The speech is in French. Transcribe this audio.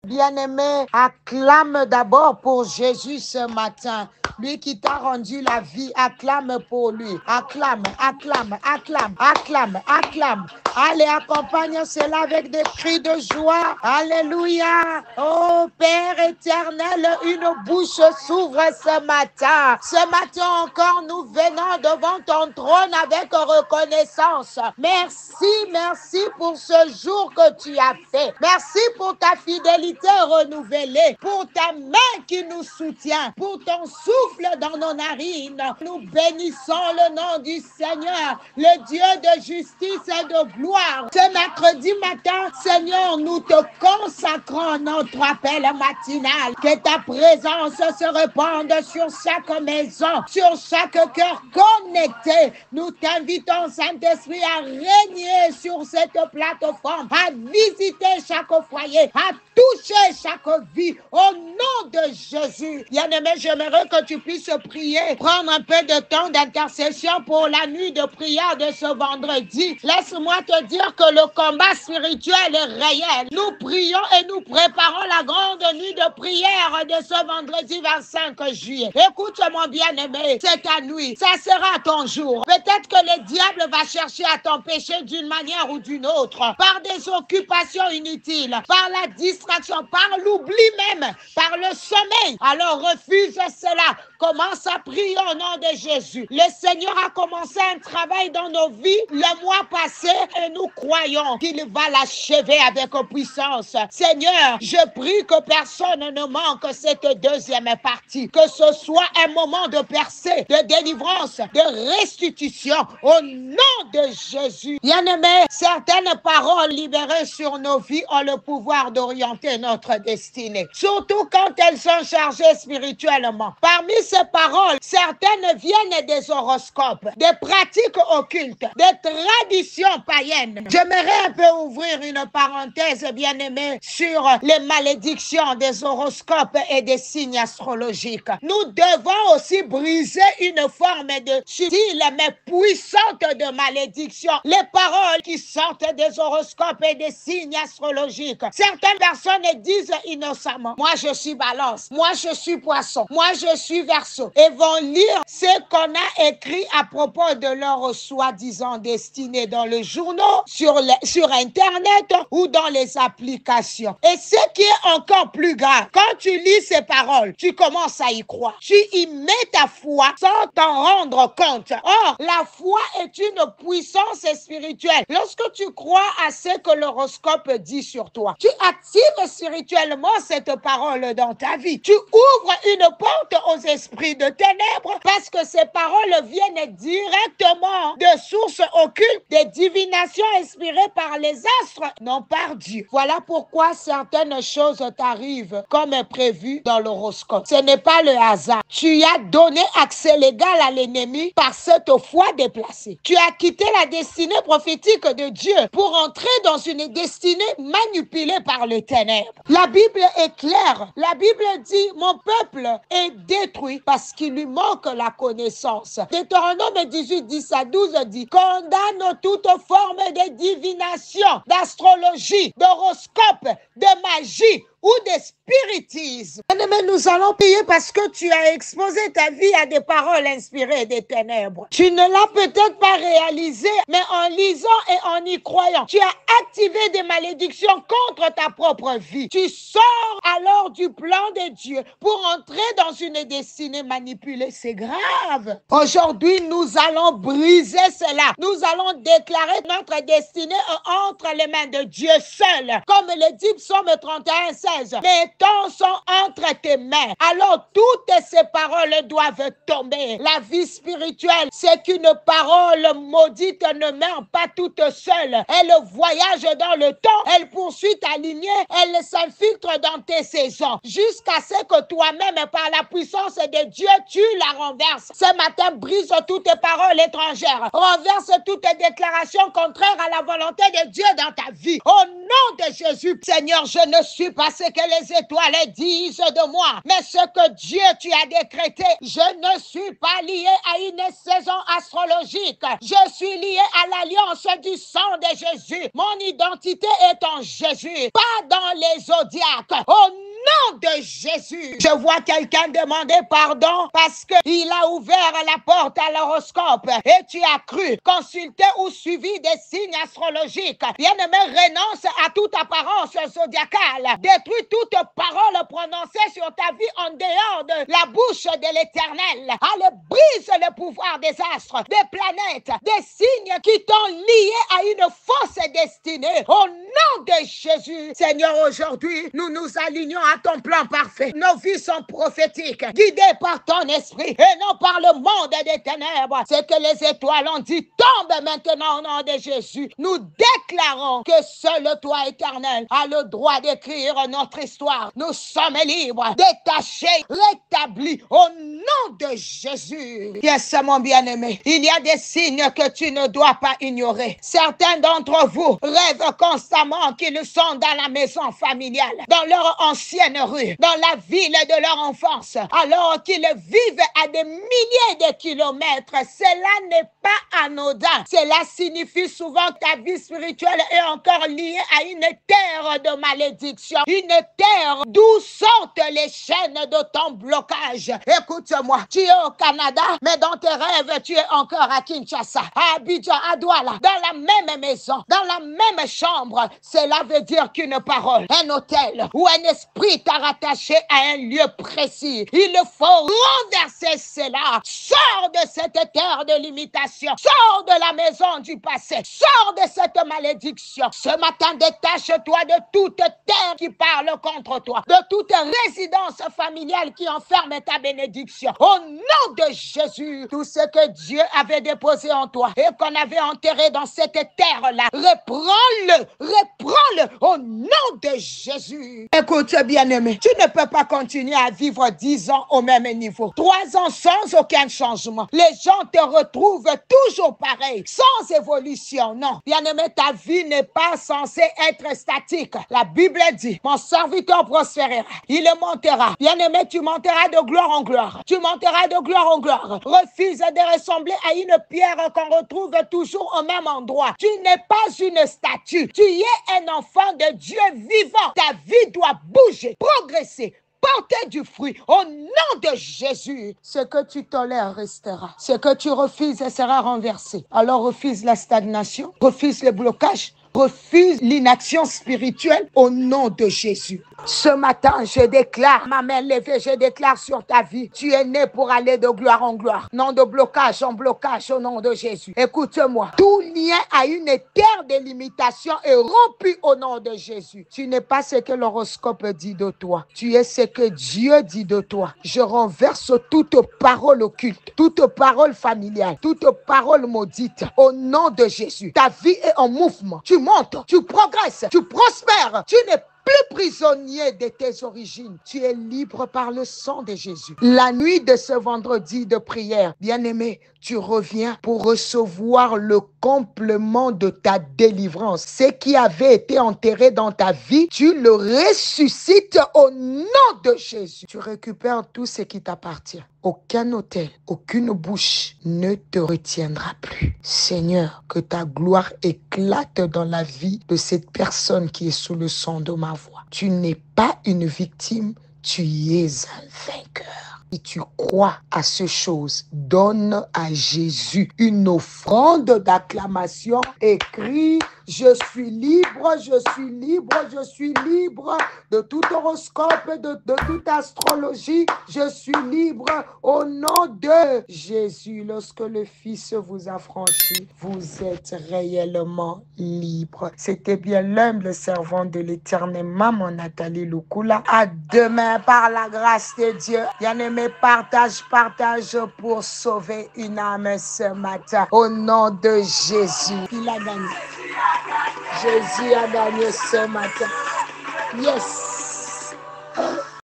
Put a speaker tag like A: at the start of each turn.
A: Bien-aimé, acclame d'abord pour Jésus ce matin. Lui qui t'a rendu la vie, acclame pour lui. Acclame, acclame, acclame, acclame, acclame. Allez, accompagne cela avec des cris de joie. Alléluia. Oh Père éternel, une bouche s'ouvre ce matin. Ce matin encore, nous venons devant ton trône avec reconnaissance. Merci, merci pour ce jour que tu as fait. Merci pour ta fidélité renouvelée, pour ta main qui nous soutient, pour ton souffle dans nos narines. Nous bénissons le nom du Seigneur, le Dieu de justice et de gloire. Ce mercredi matin, Seigneur, nous te consacrons notre appel matinal. Que ta présence se répande sur chaque maison, sur chaque cœur connecté. Nous t'invitons, Saint-Esprit, à régner sur cette plateforme, à visiter chaque foyer, à toucher chaque vie au nom de Jésus. Bien-aimé, j'aimerais que tu puisses prier, prendre un peu de temps d'intercession pour la nuit de prière de ce vendredi. Laisse-moi te dire que le combat spirituel est réel. Nous prions et nous préparons la grande nuit de prière de ce vendredi 25 juillet. Écoute-moi, bien-aimé, c'est ta nuit, ça sera ton jour. Peut-être que le diable va chercher à t'empêcher d'une manière ou d'une autre, par des occupations inutiles, par la distraction, par l'oubli même, par le sommeil. Alors refuse cela. Commence à prier au nom de Jésus. Le Seigneur a commencé un travail dans nos vies le mois passé et nous croyons qu'il va l'achever avec puissance. Seigneur, je prie que personne ne manque cette deuxième partie, que ce soit un moment de percée, de délivrance, de restitution au nom de Jésus. Bien-aimés, certaines paroles libérées sur nos vies ont le pouvoir d'orienter notre destinée, surtout quand elles sont chargées spirituellement. Parmi ces paroles, certaines viennent des horoscopes, des pratiques occultes, des traditions païennes. J'aimerais un peu ouvrir une parenthèse, bien-aimé, sur les malédictions des horoscopes et des signes astrologiques. Nous devons aussi briser une forme de subtile mais puissante de malédiction. Les paroles qui sortent des horoscopes et des signes astrologiques. Certaines personnes disent innocemment, moi je suis balance, moi je suis poisson, moi je suis verseau, et vont lire ce qu'on a écrit à propos de leur soi-disant destinée dans le journal, sur Internet ou dans les applications. Et ce qui est encore plus grave, quand tu lis ces paroles, tu commences à y croire. Tu y mets ta foi sans t'en rendre compte. Or, la foi est une puissance spirituelle. Lorsque tu crois à ce que l'horoscope dit sur toi, tu actives spirituellement cette parole dans ta vie. Tu ouvres une porte aux esprits de ténèbres parce que ces paroles viennent directement de sources occultes, des divinations inspirées par les astres, non par Dieu. Voilà pourquoi certaines choses t'arrivent comme prévu dans l'horoscope. Ce n'est pas le hasard. Tu as donné accès légal à l'ennemi par cette foi déplacée. Tu as quitté la destinée prophétique de Dieu pour entrer dans une destinée manipulée par les ténèbres. La Bible est claire. La Bible dit, mon peuple est détruit parce qu'il lui manque la connaissance. Deutéronome 18, 10 à 12 dit, condamne toute forme de divination, d'astrologie, d'horoscope, de magie ou de spiritisme. Mais nous allons prier parce que tu as exposé ta vie à des paroles inspirées des ténèbres. Tu ne l'as peut-être pas réalisé, mais en lisant et en y croyant, tu as activé des malédictions contre ta propre vie. Tu sors alors du plan de Dieu pour entrer dans une destinée manipulée. C'est grave. Aujourd'hui, nous allons briser cela. Nous allons déclarer notre destinée entre les mains de Dieu seul. Comme le dit Psaume 31, 16. Les temps sont entre tes mains. Alors toutes ces paroles doivent tomber. La vie spirituelle, c'est qu'une parole maudite ne meurt pas toute seule. Elle voyage dans le temps. Elle poursuit ta lignée. Elle s'infiltre dans tes saisons. Jusqu'à ce que toi-même, par la puissance de Dieu, tu la renverses. Ce matin, brise toutes tes paroles étrangères. Renverse toutes tes déclarations contraires à la volonté de Dieu dans ta vie. Au nom de Jésus, Seigneur, je ne suis pas ce que les étoiles disent de moi, mais ce que Dieu tu as décrété. Je ne suis pas lié à une saison astrologique. Je suis lié à l'alliance du sang de Jésus. Mon identité est en Jésus, pas dans les zodiaques. Au nom de Jésus. Je vois quelqu'un demander pardon parce qu'il a ouvert la porte à l'horoscope et tu as cru, consulté ou suivi des signes astrologiques. Bien-aimé, renonce à toute apparence zodiacale. Détruis toute parole prononcée sur ta vie en dehors de la bouche de l'Éternel. Allez, brise le pouvoir des astres, des planètes, des signes qui t'ont lié à une fausse destinée. Au nom de Jésus, Seigneur, aujourd'hui, nous nous alignons à ton plan parfait. Nos vies sont prophétiques, guidées par ton esprit et non par le monde des ténèbres. C'est que les étoiles ont dit, tombe maintenant au nom de Jésus. Nous déclarons que seul toi, Éternel, a le droit d'écrire notre histoire. Nous sommes libres, détachés, rétablis au nom de Jésus. Yes, mon bien-aimé, il y a des signes que tu ne dois pas ignorer. Certains d'entre vous rêvent constamment qu'ils sont dans la maison familiale, dans leur ancienne rue, dans la ville de leur enfance, alors qu'ils vivent à des milliers de kilomètres. Cela n'est pas anodin. Cela signifie souvent que ta vie spirituelle est encore liée à une terre de malédiction, une terre d'où sortent les chaînes de ton blocage. Écoute-moi, tu es au Canada, mais dans tes rêves, tu es encore à Kinshasa, à Abidjan, à Douala, dans la même maison, dans la même chambre. Cela veut dire qu'une parole, un hôtel ou un esprit t'a rattaché à un lieu précis. Il faut renverser cela. Sors de cette terre de limitation. Sors de la maison du passé. Sors de cette malédiction. Ce matin, détache-toi de toute terre qui parle contre toi, de toute résidence familiale qui enferme ta bénédiction. Au nom de Jésus, tout ce que Dieu avait déposé en toi et qu'on avait enterré dans cette terre-là, reprends-le, reprends-le au nom de Jésus. Écoute, bien-aimé, tu ne peux pas continuer à vivre 10 ans au même niveau. 3 ans sans aucun changement. Les gens te retrouvent toujours pareil, sans évolution. Non, bien-aimé, ta vie n'est pas censée être statique. La Bible dit, mon serviteur prospérera, il montera. Bien-aimé, tu monteras de gloire en gloire. Tu monteras de gloire en gloire. Refuse de ressembler à une pierre qu'on retrouve toujours au même endroit. Tu n'es pas une statue. Tu es un enfant de Dieu vivant. Ta vie doit bouger, progresser, porter du fruit au nom de Jésus. Ce que tu tolères restera. Ce que tu refuses sera renversé. Alors refuse la stagnation, refuse le blocage, refuse l'inaction spirituelle au nom de Jésus. Ce matin, je déclare, ma main levée, je déclare sur ta vie, tu es né pour aller de gloire en gloire, non de blocage en blocage au nom de Jésus. Écoute-moi, tout lien à une terre de limitation est rompu au nom de Jésus. Tu n'es pas ce que l'horoscope dit de toi, tu es ce que Dieu dit de toi. Je renverse toute parole occulte, toute parole familiale, toute parole maudite au nom de Jésus. Ta vie est en mouvement, tu montes, tu progresses, tu prospères, tu n'es plus prisonnier de tes origines. Tu es libre par le sang de Jésus. La nuit de ce vendredi de prière, bien-aimé, tu reviens pour recevoir le complément de ta délivrance. Ce qui avait été enterré dans ta vie, tu le ressuscites au nom de Jésus. Tu récupères tout ce qui t'appartient. Aucun hôtel, aucune bouche ne te retiendra plus. Seigneur, que ta gloire éclate dans la vie de cette personne qui est sous le son de ma voix. Tu n'es pas une victime, tu es un vainqueur. Si tu crois à ces choses, donne à Jésus une offrande d'acclamation. Écris, je suis libre, je suis libre, je suis libre de tout horoscope, de toute astrologie. Je suis libre au nom de Jésus. Lorsque le Fils vous a franchi, vous êtes réellement libre. C'était bien l'humble servant de l'Éternel, Maman Nathalie Lukula. À demain par la grâce de Dieu. Bien-aimé, partage pour sauver une âme ce matin. Au nom de Jésus. Il a gagné. Jésus a gagné ce matin. Yes.